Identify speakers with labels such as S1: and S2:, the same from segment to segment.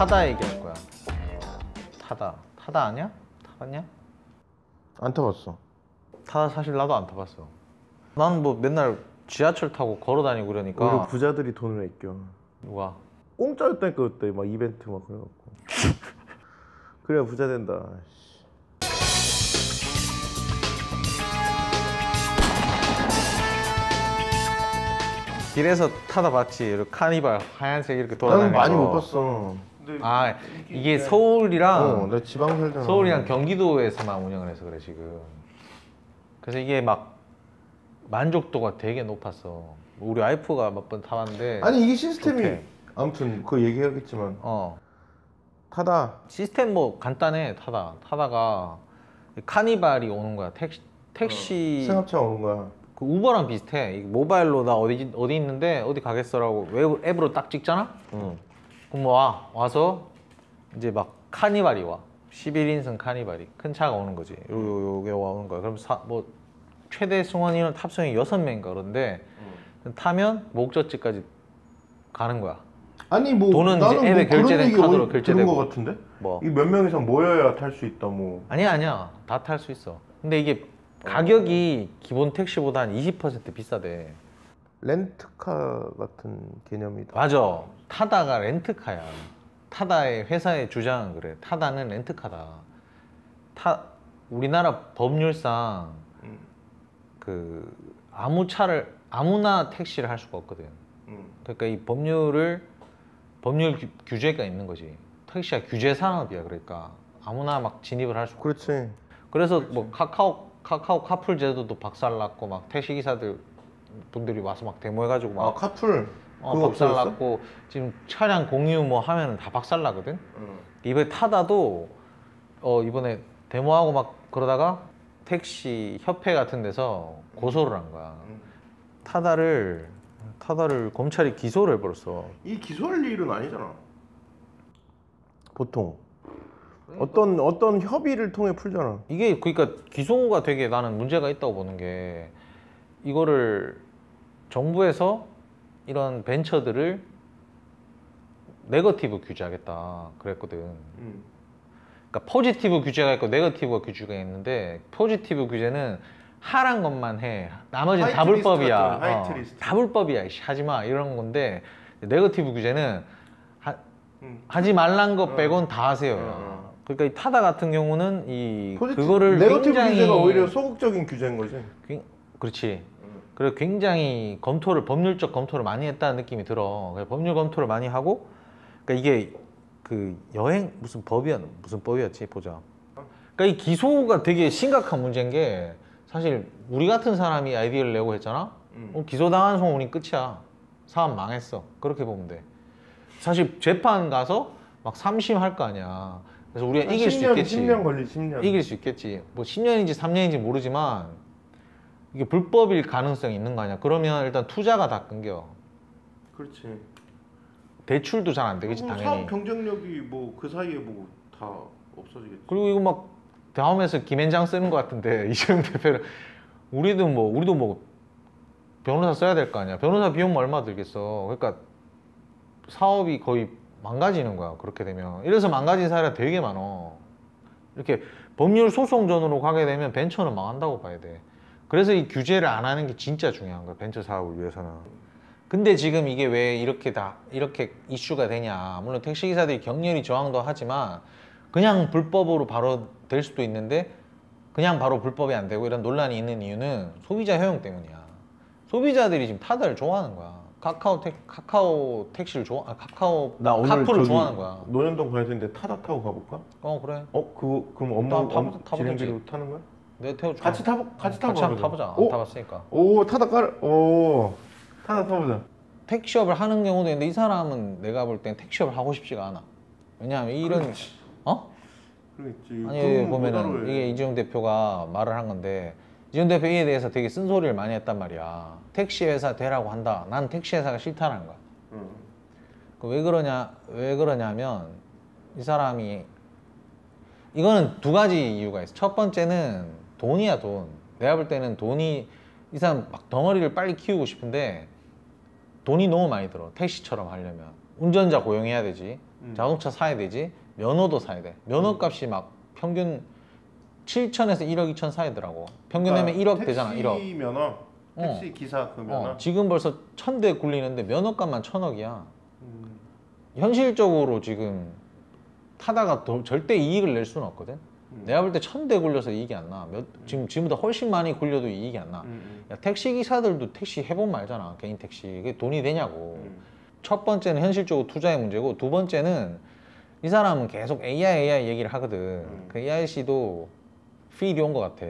S1: 타다 얘기할 거야. 타다 아니야? 타봤냐?
S2: 안 타봤어.
S1: 타다 사실 나도 안 타봤어. 나는 뭐 맨날 지하철 타고 걸어 다니고 그러니까.
S2: 오히려 부자들이 돈을 아껴.
S1: 누가?
S2: 공짜였다니까 그때 막 이벤트 막 그래갖고. 그래야 부자 된다.
S1: 길에서 타다 봤지. 이렇게 카니발 하얀색 이렇게
S2: 나는
S1: 돌아다니는 거.
S2: 많이 못 봤어.
S1: 아 이게 서울이랑
S2: 나 지방 살잖아.
S1: 서울이랑 경기도에서만 운영을 해서 그래 지금. 그래서 이게 막 만족도가 되게 높았어. 우리 와이프가 몇 번 타봤는데.
S2: 아니 이게 시스템이
S1: 좋대.
S2: 아무튼 그거 얘기하겠지만 타다
S1: 시스템 뭐 간단해. 타다가 카니발이 오는 거야. 택시
S2: 승합차 오는 거야.
S1: 그 우버랑 비슷해. 이게 모바일로 나 어디 있는데 어디 가겠어라고 앱으로 딱 찍잖아.
S2: 응.
S1: 그럼 와서 이제 막 카니발이 와. 11인승 카니발이 큰 차가 오는 거지. 요게 오는 거야. 그럼 뭐 최대 승원 인원 탑승이 6명인가 그런데 타면 목적지까지 가는 거야.
S2: 아니 뭐
S1: 돈은 이제
S2: 나는
S1: 앱에
S2: 뭐 그런
S1: 결제된
S2: 얘기
S1: 카드로
S2: 어디
S1: 결제되고.
S2: 들은 거 같은데?
S1: 뭐?
S2: 이 몇 명이서 모여야 탈 수 있다 뭐.
S1: 아니야. 다 탈 수 있어. 근데 이게 가격이 기본 택시보다 한 20% 비싸대.
S2: 렌트카 같은 개념이다.
S1: 맞아. 타다가 렌트카야. 타다의 회사의 주장은 그래. 타다는 렌트카다. 우리나라 법률상 그 아무나 택시를 할 수가 없거든. 그러니까 이 법률 규제가 있는 거지. 택시가 규제 산업이야. 그러니까 아무나 막 진입을 할 수가 없어.
S2: 그렇지.
S1: 그래서 뭐 카카오 카풀 제도도 박살났고 막 택시 기사들 분들이 와서 막 데모해가지고 막
S2: 카풀 그거 없어졌어?
S1: 박살났고 지금 차량 공유 뭐 하면은 다 박살나거든. 이번에 타다도 이번에 데모하고 막 그러다가 택시 협회 같은 데서 고소를 한 거야. 타다를 검찰이 기소를 해버렸어.
S2: 이 기소할 일은 아니잖아. 보통 어떤 협의를 통해 풀잖아.
S1: 이게 그러니까 기소가 되게 나는 문제가 있다고 보는 게 이거를 정부에서 이런 벤처들을 네거티브 규제하겠다 그랬거든. 그러니까 포지티브 규제가 있고 네거티브 규제가 있는데 포지티브 규제는 하란 것만 해. 나머지는 다 불법이야. 다 불법이야. 하지마 이런 건데 네거티브 규제는 하지 말란 거 빼곤 다 하세요. 그러니까 이 타다 같은 경우는 그거를
S2: 네거티브
S1: 굉장히
S2: 규제가 오히려 소극적인 규제인 거지.
S1: 그렇지. 그리고 굉장히 법률적 검토를 많이 했다는 느낌이 들어. 법률 검토를 많이 하고, 그러니까 이게 그 무슨 법이었지 보자. 그러니까 이 기소가 되게 심각한 문제인 게 사실 우리 같은 사람이 아이디어를 내고 했잖아. 기소당한 순간 우린 끝이야. 사업 망했어. 그렇게 보면 돼. 사실 재판 가서 막 3심 할 거 아니야. 그래서 우리가 이길 수 있겠지.
S2: 10년 걸리 10년.
S1: 이길 수 있겠지. 뭐 10년인지 3년인지 모르지만 이게 불법일 가능성이 있는 거 아니야. 그러면 일단 투자가 다 끊겨.
S2: 그렇지.
S1: 대출도 잘 안 되겠지 당연히.
S2: 사업 경쟁력이 뭐 그 사이에 뭐 다 없어지겠지.
S1: 그리고 이거 막 다음에서 김앤장 쓰는 거 같은데 이재용 대표를 우리도 뭐 변호사 써야 될 거 아니야. 변호사 비용 얼마 들겠어. 그러니까 사업이 거의 망가지는 거야. 그렇게 되면. 이래서 망가진 사례가 되게 많아. 이렇게 법률 소송전으로 가게 되면 벤처는 망한다고 봐야 돼. 그래서 이 규제를 안 하는 게 진짜 중요한 거야. 벤처 사업을 위해서는. 근데 지금 이게 왜 이렇게 이슈가 되냐. 물론 택시기사들이 격렬히 저항도 하지만 그냥 불법으로 바로 될 수도 있는데 그냥 바로 불법이 안 되고 이런 논란이 있는 이유는 소비자 효용 때문이야. 소비자들이 지금 타다를 좋아하는 거야. 카카오 택시를 카카오 카풀을 좋아하는 거야.
S2: 논현동 가야 되는데 타다 타고 가볼까?
S1: 그래.
S2: 그럼 업무 진행비로 타는 거야?
S1: 내가 태워줄게.
S2: 같이 타보자.
S1: 타보자. 안 타봤으니까.
S2: 타다 타보자.
S1: 택시업을 하는 경우도 있는데 이 사람은 내가 볼 땐 택시업을 하고 싶지가 않아. 왜냐하면 이런
S2: 그렇지.
S1: 아니 보면은 이게 이재용 대표가 말을 한 건데 이재용 대표 이에 대해서 되게 쓴소리를 많이 했단 말이야. 택시 회사 되라고 한다. 난 택시 회사가 싫다는 거야. 왜 그러냐면 이 사람이 이거는 두 가지 이유가 있어. 첫 번째는 돈이야 돈. 내가 볼 때는 돈이 이 사람 막 덩어리를 빨리 키우고 싶은데 돈이 너무 많이 들어. 택시처럼 하려면 운전자 고용해야 되지. 자동차 사야 되지. 면허도 사야 돼. 면허값이 막 평균 7천에서 1억 2천 사이더라고. 평균 내면 1억 되잖아. 1억.
S2: 택시 면허, 택시 기사 그 면허.
S1: 지금 벌써 1,000대 굴리는데 면허값만 1,000억이야. 현실적으로 지금 타다가 절대 이익을 낼 수는 없거든. 내가 볼 때 1,000대 굴려서 이익이 안 나. 지금보다 훨씬 많이 굴려도 이익이 안 나. 야, 택시 기사들도 택시 해본 말잖아. 개인 택시. 그게 돈이 되냐고. 첫 번째는 현실적으로 투자의 문제고, 두 번째는 이 사람은 계속 AI 얘기를 하거든. 그 AI 씨도 필이 온 것 같아.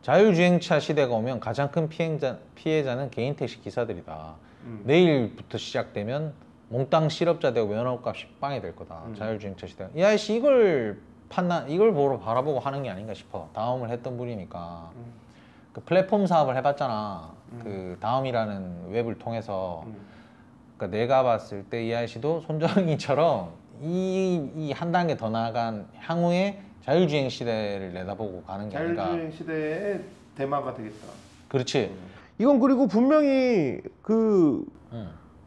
S1: 자율주행차 시대가 오면 가장 큰 피해자는 개인 택시 기사들이다. 내일부터 시작되면 몽땅 실업자 되고 면허값이 빵이 될 거다. 자율주행차 시대가. 이 아저씨 이걸 보러 바라보고 하는 게 아닌가 싶어. 다음을 했던 분이니까. 그 플랫폼 사업을 해봤잖아. 그 다음이라는 웹을 통해서. 그러니까 내가 봤을 때 이 아저씨도 손정희처럼 이 한 단계 더 나아간 향후에 자율주행 시대를 내다보고 가는 게 아닌가.
S2: 자율주행 시대의 대마가 되겠다.
S1: 그렇지.
S2: 이건 그리고 분명히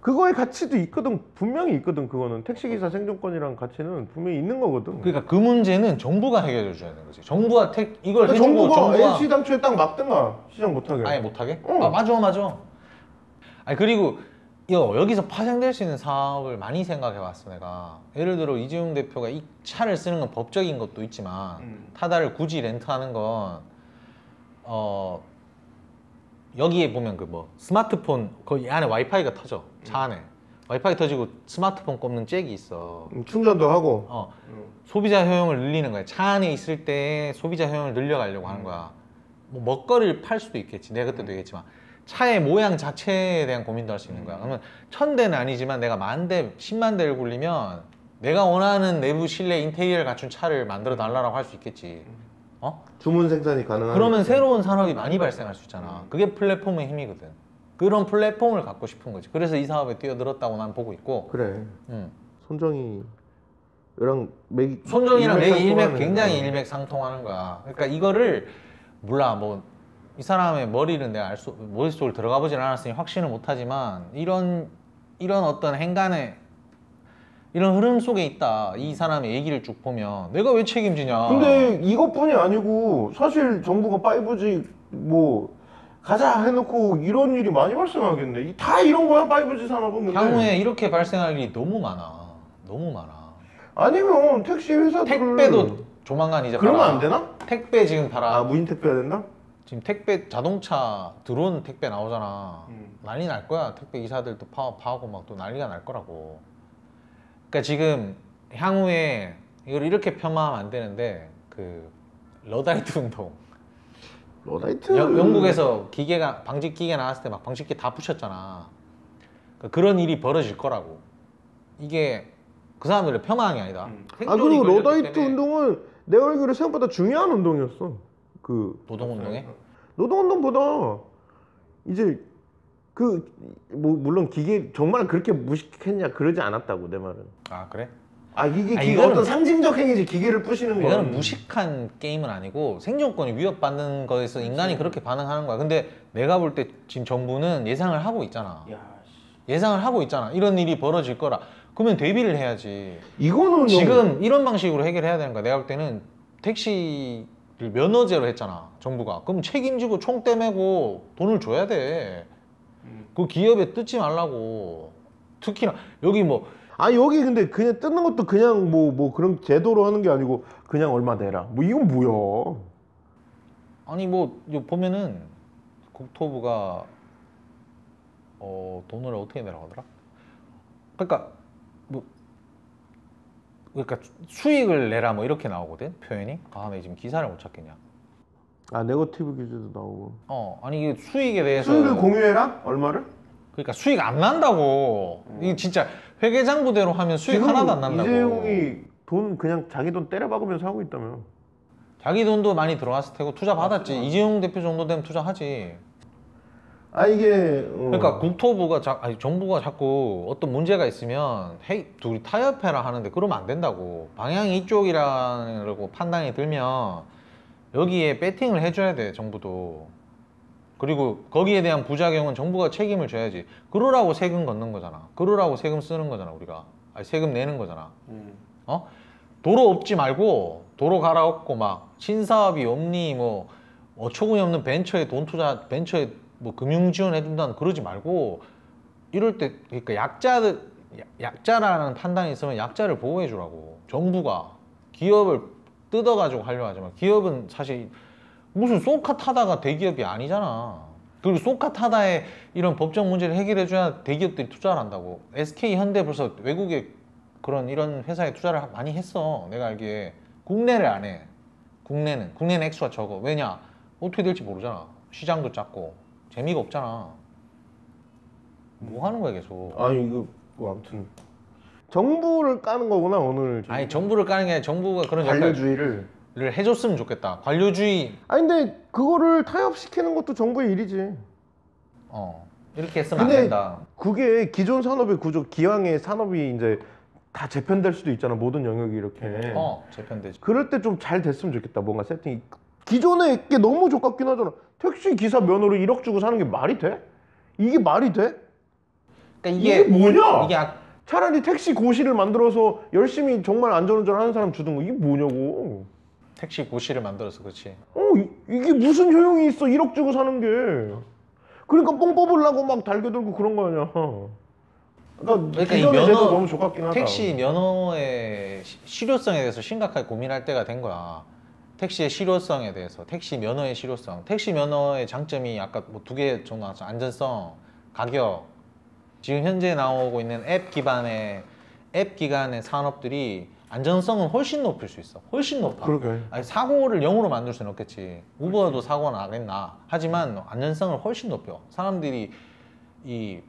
S2: 그거의 가치도 있거든. 분명히 있거든. 그거는 택시기사 생존권이랑 가치는 분명히 있는 거거든.
S1: 그러니까 그 문제는 정부가 해결해 줘야 되는 거지. 정부가 이걸
S2: 그러니까
S1: 해주고
S2: 정부가 NC 당초에 딱 막든가 시장 못하게.
S1: 아예 못하게?
S2: 어.
S1: 아 맞아. 아니 그리고 여기서 파생될 수 있는 사업을 많이 생각해 봤어 내가. 예를 들어 이재용 대표가 이 차를 쓰는 건 법적인 것도 있지만 타다를 굳이 렌트하는 건 여기에 보면 그 뭐 스마트폰 거기 안에 와이파이가 터져. 차 안에 와이파이 터지고 스마트폰 꼽는 잭이 있어.
S2: 충전도 하고.
S1: 소비자 효용을 늘리는 거야. 차 안에 있을 때 소비자 효용을 늘려가려고 하는 거야. 뭐 먹거리를 팔 수도 있겠지. 내가 그때도 얘기했지만 차의 모양 자체에 대한 고민도 할 수 있는 거야. 그러면 1,000대는 아니지만 내가 10,000대, 10만 대를 굴리면 내가 원하는 내부 실내 인테리어를 갖춘 차를 만들어 달라고 할 수 있겠지.
S2: 주문 생산이 가능한.
S1: 그러면 새로운 산업이 많이 발생할 수 있잖아. 그게 플랫폼의 힘이거든. 그런 플랫폼을 갖고 싶은 거지. 그래서 이 사업에 뛰어들었다고 난 보고 있고.
S2: 그래. 손정희랑
S1: 손정이랑 내 일맥
S2: 일맥상통하는
S1: 굉장히
S2: 거야.
S1: 일맥상통하는 거야. 그러니까 이거를 몰라 뭐 이 사람의 머리를 내가 머릿속으로 들어가 보진 않았으니 확신을 못하지만 이런 어떤 행간에 이런 흐름 속에 있다. 이 사람의 얘기를 쭉 보면 내가 왜 책임지냐.
S2: 근데 이것뿐이 아니고 사실 정부가 5G 뭐 가자 해놓고 이런 일이 많이 발생하겠네. 다 이런 거야 5G 산업은. 근데.
S1: 향후에 이렇게 발생할 일이 너무 많아.
S2: 아니면 택시 회사들
S1: 택배도 조만간 이제
S2: 그러면
S1: 봐라.
S2: 안 되나?
S1: 택배 지금 봐라.
S2: 아 무인 택배 해야 된다?
S1: 지금 택배 자동차 드론 택배 나오잖아. 난리 날 거야. 택배 기사들도 파하고 막 또 난리가 날 거라고. 그러니까 지금 향후에 이걸 이렇게 폄하하면 안 되는데 그 러다이트 운동.
S2: 러다이트.
S1: 영국에서 방직 기계 나왔을 때 막 방직기 다 부셨잖아. 그러니까 그런 일이 벌어질 거라고. 이게 그 사람들의 폄하한 게 아니다.
S2: 아 그리고 러다이트 운동은 내가 알기로 생각보다 중요한 운동이었어. 그
S1: 노동운동에?
S2: 노동운동보다 이제 뭐 물론 기계 정말 그렇게 무식했냐 그러지 않았다고 내 말은.
S1: 아 그래?
S2: 아 이게
S1: 이거는
S2: 어떤 상징적 행위지. 기계를 부시는 거야.
S1: 이거는 무식한 게임은 아니고 생존권이 위협받는 거에서 인간이 그렇게 반응하는 거야. 근데 내가 볼 때 지금 정부는 예상을 하고 있잖아. 예상을 하고 있잖아. 이런 일이 벌어질 거라. 그러면 대비를 해야지.
S2: 이거는
S1: 지금 이런 방식으로 해결해야 되는 거야. 내가 볼 때는 택시를 면허제로 했잖아. 정부가. 그럼 책임지고 총대 매고 돈을 줘야 돼. 그 기업에 뜯지 말라고. 특히나 여기 뭐
S2: 여기 근데 그냥 뜯는 것도 그냥 뭐 그런 제도로 하는 게 아니고 그냥 얼마 내라. 뭐 이건 뭐야?
S1: 아니 뭐 보면은 국토부가 돈을 어떻게 내라고 하더라? 그러니까 수익을 내라 뭐 이렇게 나오거든 표현이. 나 지금 기사를 못 찾겠냐.
S2: 네거티브 기준도 나오고.
S1: 아니 이게 수익에 대해서
S2: 수익을 공유해라? 얼마를?
S1: 그러니까 수익 안 난다고. 이게 진짜 회계장부대로 하면 수익 하나도 안 난다고.
S2: 이재용이 돈 그냥 자기 돈 때려 박으면서 하고 있다며.
S1: 자기 돈도 많이 들어갔을 테고 투자 받았지. 이재용 대표 정도 되면 투자하지.
S2: 이게
S1: 그러니까 정부가 자꾸 어떤 문제가 있으면 둘이 타협해라 하는데 그러면 안 된다고. 방향이 이쪽이라고 판단이 들면 여기에 배팅을 해줘야 돼 정부도. 그리고 거기에 대한 부작용은 정부가 책임을 져야지. 그러라고 세금 걷는 거잖아. 그러라고 세금 쓰는 거잖아 우리가. 아니, 세금 내는 거잖아. 어? 도로 없지 말고 도로 갈아엎고 막 신사업이 없니 뭐 어처구니 없는 벤처에 돈 투자 벤처에 뭐 금융 지원 해준다는 그러지 말고 이럴 때 그러니까 약자라는 판단이 있으면 약자를 보호해 주라고. 정부가 기업을 뜯어가지고 하려고 하지만 기업은 사실 무슨 쏘카 타다가 대기업이 아니잖아. 그리고 쏘카 타다에 이런 법적 문제를 해결해 줘야 대기업들이 투자를 한다고. SK 현대 벌써 외국에 그런 이런 회사에 투자를 많이 했어. 내가 알기에 국내를 안 해. 국내는 액수가 적어. 왜냐? 어떻게 될지 모르잖아. 시장도 작고 재미가 없잖아. 뭐 하는 거야 계속.
S2: 아니 이거 뭐 아무튼 정부를 까는 거구나 오늘.
S1: 아니 정부를 까는 게 아니라 정부가 그런 역할을
S2: 관료주의를
S1: 해줬으면 좋겠다. 관료주의.
S2: 아니 근데 그거를 타협시키는 것도 정부의 일이지.
S1: 이렇게 했으면 안
S2: 근데
S1: 된다.
S2: 그게 기존 산업의 구조, 기왕의 산업이 이제 다 재편될 수도 있잖아. 모든 영역이 이렇게.
S1: 재편되지.
S2: 그럴 때 좀 잘 됐으면 좋겠다. 뭔가 세팅이. 기존에 게 너무 족같긴 하잖아. 택시 기사 면허로 1억 주고 사는 게 말이 돼? 이게 말이 돼?
S1: 그러니까
S2: 이게 뭐냐?
S1: 이게
S2: 차라리 택시 고시를 만들어서 열심히 정말 안전운전 하는 사람 주든가. 이게 뭐냐고.
S1: 택시 고시를 만들어서 그렇지.
S2: 이게 무슨 효용이 있어? 1억 주고 사는 게. 그러니까 뽕 뽑으려고 막 달겨들고 그런 거 아니야. 그러니까
S1: 이
S2: 기존의
S1: 면허
S2: 제도 너무 족같긴 하다.
S1: 택시 면허의 실효성에 대해서 심각하게 고민할 때가 된 거야. 택시의 실효성에 대해서, 택시 면허의 실효성. 택시 면허의 장점이 아까 뭐 2개 정도 나왔죠. 안전성, 가격. 지금 현재 나오고 있는 앱 기반의 산업들이 안전성은 훨씬 높일 수 있어. 훨씬 높아.
S2: 그러게.
S1: 아니, 사고를 0으로 만들 수는 없겠지. 우버도 사고가 나겠나. 하지만 안전성을 훨씬 높여. 사람들이 이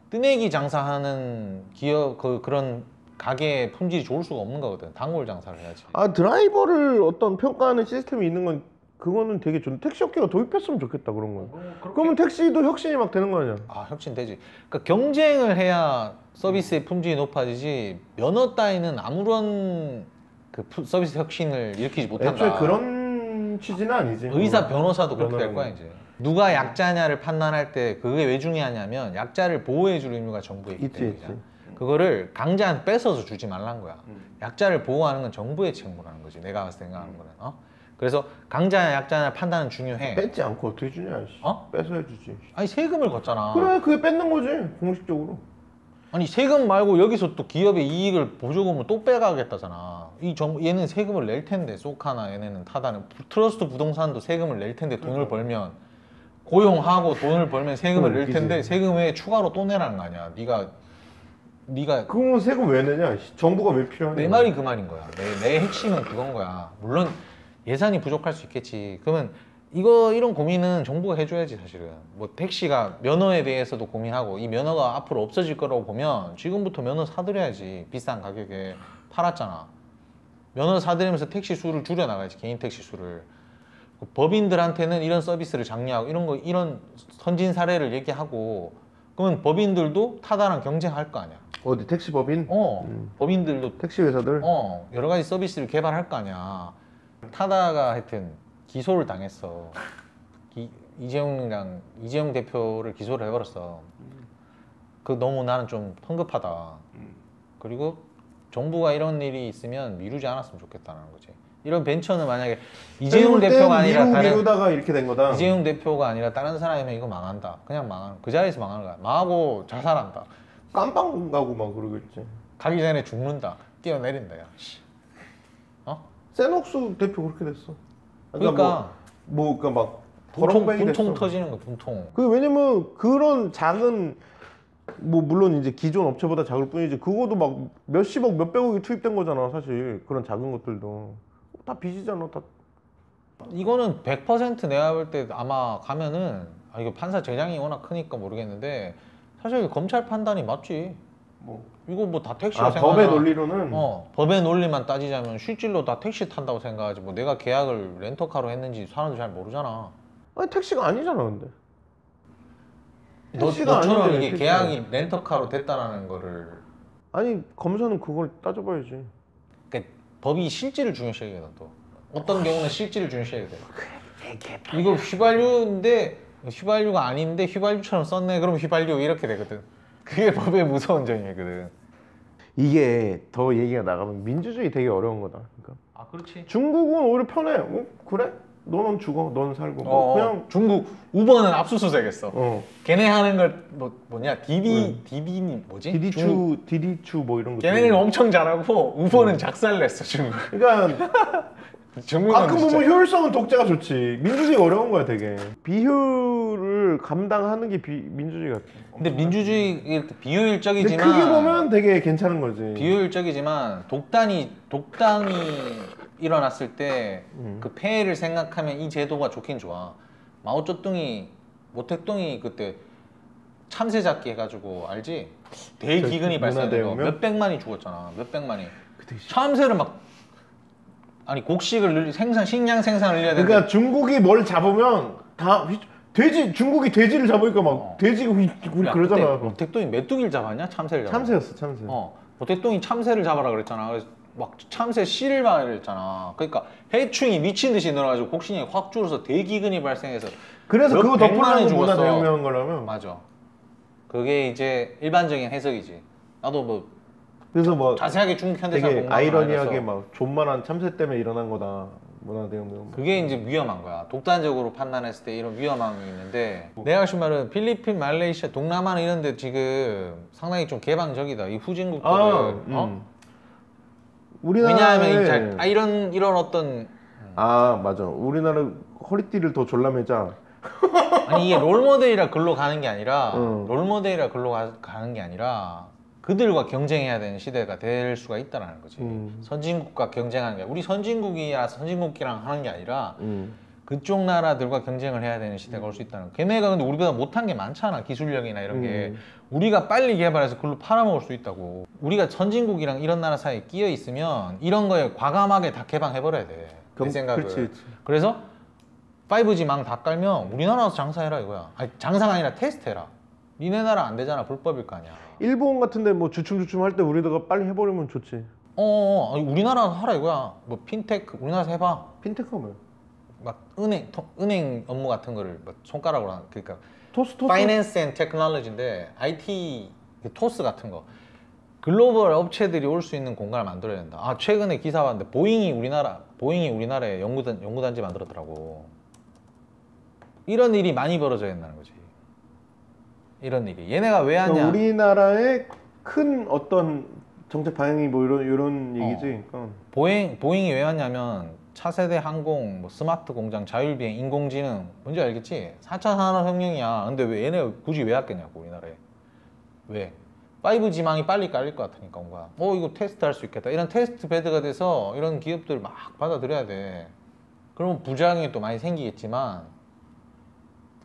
S1: 뜨내기 장사하는 기업 그런 가게의 품질이 좋을 수가 없는 거거든. 단골 장사를 해야지.
S2: 드라이버를 어떤 평가하는 시스템이 있는 건 그거는 되게 좋은. 택시 업계가 도입했으면 좋겠다 그런 건. 그러면 택시도 혁신이 막 되는 거 아니야?
S1: 혁신되지. 그러니까 경쟁을 해야 서비스의 품질이 높아지지. 면허 따위는 아무런 서비스 혁신을 일으키지 못한다.
S2: 애초에 그런 취지는 아니지.
S1: 의사 변호사도 그렇게 될
S2: 변호사는.
S1: 거야 이제. 누가 약자냐를 판단할 때 그게 왜 중요하냐면 약자를 보호해 줄 의무가 정부에 있기
S2: 있지,
S1: 때문이야.
S2: 있지.
S1: 그거를 강자한테 뺏어서 주지 말란 거야. 약자를 보호하는 건 정부의 책무라는 거지. 내가 봤을 때 생각하는 거는. 그래서 강자냐 약자냐 판단은 중요해.
S2: 뺏지 않고 어떻게 주냐. 뺏어야 주지.
S1: 아니 세금을 걷잖아.
S2: 그래 그게 뺏는 거지 공식적으로.
S1: 아니 세금 말고 여기서 또 기업의 이익을 보조금을 또 빼가겠다잖아. 얘는 세금을 낼 텐데 쏘카나 얘네는 타다는 트러스트 부동산도 세금을 낼 텐데 돈을 벌면 고용하고 돈을 벌면 세금을 낼 텐데 세금 외에 추가로 또 내라는 거 아니야. 네가
S2: 그러면 세금 왜 내냐? 정부가 왜 필요하냐?
S1: 내 말이 그 말인 거야. 내 핵심은 그건 거야. 물론 예산이 부족할 수 있겠지. 그러면 이런 고민은 정부가 해줘야지 사실은. 뭐 택시가 면허에 대해서도 고민하고 이 면허가 앞으로 없어질 거라고 보면 지금부터 면허 사들여야지. 비싼 가격에 팔았잖아. 면허 사들이면서 택시 수를 줄여나가야지. 개인 택시 수를. 법인들한테는 이런 서비스를 장려하고 이런 선진 사례를 얘기하고 그러면 법인들도 타다랑 경쟁할 거 아니야.
S2: 어디 택시 법인?
S1: 법인들도
S2: 택시 회사들?
S1: 여러 가지 서비스를 개발할 거 아니야. 타다가 하여튼 기소를 당했어. 이재용 대표를 기소를 해버렸어. 너무 나는 좀 성급하다. 그리고 정부가 이런 일이 있으면 미루지 않았으면 좋겠다는 거지. 이런 벤처는 만약에 이재용 대표가 아니라
S2: 미루다가 이렇게 된 거다.
S1: 이재용 대표가 아니라 다른 사람이면 이거 망한다. 그냥 망하는 그 자리에서 망하는 거야. 망하고 자살한다.
S2: 깜빵 가고 막 그러겠지.
S1: 가기 전에 죽는다. 뛰어내린다. 야.
S2: 세녹스 대표 그렇게 됐어.
S1: 그러니까
S2: 그러니까 막
S1: 분통 터지는 거 분통.
S2: 왜냐면 그런 작은 물론 이제 기존 업체보다 작을 뿐이지 그거도 막 몇십억 몇백억이 투입된 거잖아 사실. 그런 작은 것들도 다 빚이잖아 다.
S1: 이거는 100% 내가 볼 때 아마 가면은 이거 판사 재량이 워낙 크니까 모르겠는데 사실 검찰 판단이 맞지. 이거 뭐 다 택시라 생각하나.
S2: 법의 논리로는.
S1: 법의 논리만 따지자면 실질로 다 택시 탄다고 생각하지. 뭐 내가 계약을 렌터카로 했는지 사람들 잘 모르잖아.
S2: 아니 택시가 아니잖아 근데.
S1: 너처럼
S2: 아닌데,
S1: 이게
S2: 택시가.
S1: 계약이 렌터카로 됐다라는 거를.
S2: 아니 검사는 그걸 따져봐야지.
S1: 그러니까 법이 실질을 중요시해야 돼. 또 어떤 경우는 실질을 중요시해야 돼. 이거 휘발유인데 휘발유가 아닌데 휘발유처럼 썼네. 그럼 휘발유 이렇게 되거든. 그게 법의 무서운 점이거든.
S2: 이게 더 얘기가 나가면 민주주의 되게 어려운 거다. 그러니까
S1: 아 그렇지.
S2: 중국은 오히려 편해. 그래? 너는 죽어, 넌 살고. 뭐 그냥
S1: 중국 우버는 압수수색했어. 걔네 하는 걸 뭐냐 디디니 뭐지?
S2: 디디추 뭐 이런 거.
S1: 걔네는 엄청 잘하고 우버는 작살냈어 중국.
S2: 그러니까
S1: 중국은
S2: 가끔
S1: 진짜.
S2: 보면 효율성은 독재가 좋지. 민주주의가 어려운 거야 되게. 비효율을 감당하는 게 민주주의 같아.
S1: 근데 민주주의 이렇게
S2: 근데
S1: 비효율적이지만
S2: 크게 보면 되게 괜찮은 거지.
S1: 비효율적이지만 독단이 일어났을 때 그 폐해를 생각하면 이 제도가 좋긴 좋아. 마오쩌둥이 모택동이 그때 참새 잡기 해가지고 알지? 대기근이 발생해서 몇백만이 죽었잖아. 몇백만이. 참새를 막 아니 곡식을 식량 생산을 늘려야 되는데.
S2: 그러니까 중국이 뭘 잡으면 다 중국이 돼지를 잡으니까 막 돼지가 그러잖아.
S1: 모택동이 메뚜기를 잡았냐? 참새를 잡았냐?
S2: 참새였어, 참새.
S1: 모택동이 참새를 잡아라 그랬잖아. 그래서 막 참새 씨를 봐야 그랬잖아. 그러니까 해충이 미친 듯이 늘어가지고 곡식량이 확 줄어서 대기근이 발생해서
S2: 그래서 그거 덮으려고
S1: 죽었어.
S2: 문화대혁명한 거라면.
S1: 맞아. 그게 이제 일반적인 해석이지. 나도 뭐
S2: 그래서 뭐
S1: 자세하게 중국 현대사
S2: 되게
S1: 공부를
S2: 아이러니하게 막 존만한 참새 때문에 일어난 거다. 문화대혁명.
S1: 그게 이제 위험한 거야. 독단적으로 판단했을 때 이런 위험함이 있는데 내가 하신 말은 필리핀, 말레이시아, 동남아는 이런 데 지금 상당히 좀 개방적이다. 이 후진국들을 왜냐하면 이런 어떤
S2: 맞아. 우리나라 허리띠를 더 졸라매자.
S1: 아니 이게 롤모델이라 글로 가는 게 아니라 롤모델이라 글로 가는 게 아니라 그들과 경쟁해야 되는 시대가 될 수가 있다는 거지. 선진국과 경쟁하는 게 우리 선진국이랑 하는 게 아니라 그쪽 나라들과 경쟁을 해야 되는 시대가 올 수 있다는 거. 걔네가 근데 우리보다 못한 게 많잖아. 기술력이나 이런 게. 우리가 빨리 개발해서 그걸로 팔아먹을 수 있다고. 우리가 선진국이랑 이런 나라 사이에 끼어 있으면 이런 거에 과감하게 다 개방해버려야 돼. 내 생각을.
S2: 그렇지.
S1: 그래서 5G 망 다 깔면 우리나라에서 장사해라 이거야. 아니 장사가 아니라 테스트해라. 니네 나라 안 되잖아. 불법일 거 아니야.
S2: 일본 같은데 뭐 주춤주춤 할 때 우리가 빨리 해버리면 좋지.
S1: 아니, 우리나라에서 하라 이거야. 뭐 핀테크 우리나라에서 해봐.
S2: 핀테크가 뭐야?
S1: 막 은행 업무 같은 거를 막 손가락으로 하는 그러니까
S2: 토스.
S1: 파이낸스 앤 테크놀로지인데 IT 토스 같은 거 글로벌 업체들이 올 수 있는 공간을 만들어야 된다. 최근에 기사 봤는데 보잉이 우리나라에 연구단지 만들었더라고. 이런 일이 많이 벌어져야 된다는 거지. 이런 일이 얘네가 왜 하냐?
S2: 그러니까 우리나라의 큰 어떤 정책 방향이 뭐 이런 얘기지. 그러니까.
S1: 보잉이 왜 왔냐면 차세대 항공, 뭐 스마트 공장, 자율비행, 인공지능 뭔지 알겠지? 4차 산업혁명이야. 근데 왜 얘네가 굳이 왜 왔겠냐고 우리나라에. 왜? 5G망이 빨리 깔릴 것 같으니까 온 거야. 이거 테스트 할 수 있겠다. 이런 테스트 베드가 돼서 이런 기업들 막 받아들여야 돼. 그러면 부작용이 또 많이 생기겠지만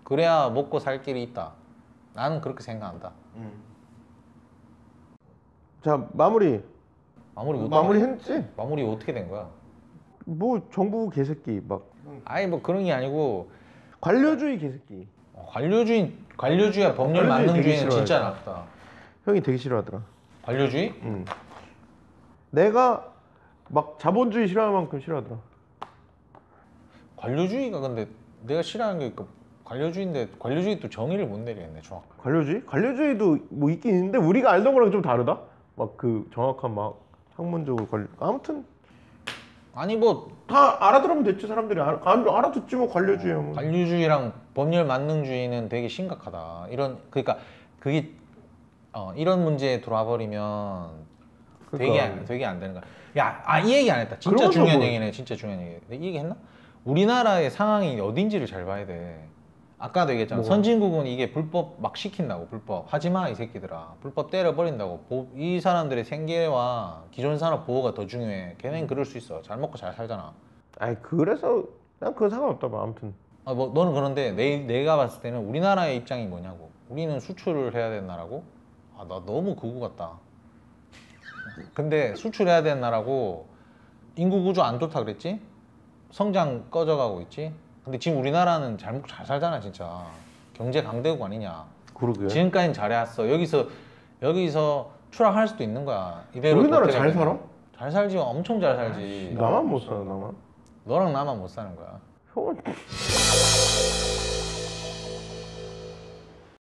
S1: 그래야 먹고 살 길이 있다. 나는 그렇게 생각한다.
S2: 자, 마무리 했지?
S1: 마무리 어떻게 된 거야?
S2: 뭐 정부 개새끼 막.
S1: 아니 뭐 그런 게 아니고
S2: 관료주의 개새끼.
S1: 관료주의와 법률 만능주의는 진짜 나쁘다.
S2: 형이 되게 싫어하더라.
S1: 관료주의?
S2: 내가 막 자본주의 싫어할 만큼 싫어하더라.
S1: 관료주의가 근데 내가 싫어하는 게 관료주의인데 관료주의 또 정의를 못 내리겠네 정확.
S2: 관료주의? 관료주의도 뭐 있긴 있는데 우리가 알던 거랑 좀 다르다. 막 그 정확한 막 학문적으로 아무튼
S1: 아니 뭐
S2: 다 알아들으면 됐지. 사람들이 알아듣지 뭐 관료주의야 뭐.
S1: 관료주의랑 법률 만능주의는 되게 심각하다. 그러니까 그게 이런 문제에 들어와 버리면
S2: 그러니까.
S1: 되게 안 되는 거야. 이 얘기 안 했다. 진짜 중요한 얘기네. 진짜 중요한 얘기. 이 얘기 했나? 우리나라의 상황이 어딘지를 잘 봐야 돼. 아까도 얘기했잖아. 선진국은 이게 불법 막 시킨다고. 불법 하지마 이 새끼들아. 불법 때려버린다고. 이 사람들의 생계와 기존 산업 보호가 더 중요해. 걔네는 그럴 수 있어. 잘 먹고 잘 살잖아.
S2: 그래서 난 그거 상관없다 봐. 아무튼
S1: 뭐 너는 그런데 내가 봤을 때는 우리나라의 입장이 뭐냐고. 우리는 수출을 해야 되는 나라고. 나 너무 그거 같다. 근데 수출해야 되는 나라고 인구 구조 안 좋다 그랬지? 성장 꺼져가고 있지? 근데 지금 우리나라는 잘 먹고 잘 살잖아 진짜. 경제 강대국 아니냐.
S2: 그러게.
S1: 지금까지는 잘해왔어. 여기서 추락할 수도 있는 거야. 이대로
S2: 우리나라 잘 살아?
S1: 잘 살지. 엄청 잘 살지.
S2: 나만 못 살아. 나만.
S1: 너랑 나만 못 사는 거야.
S2: 형은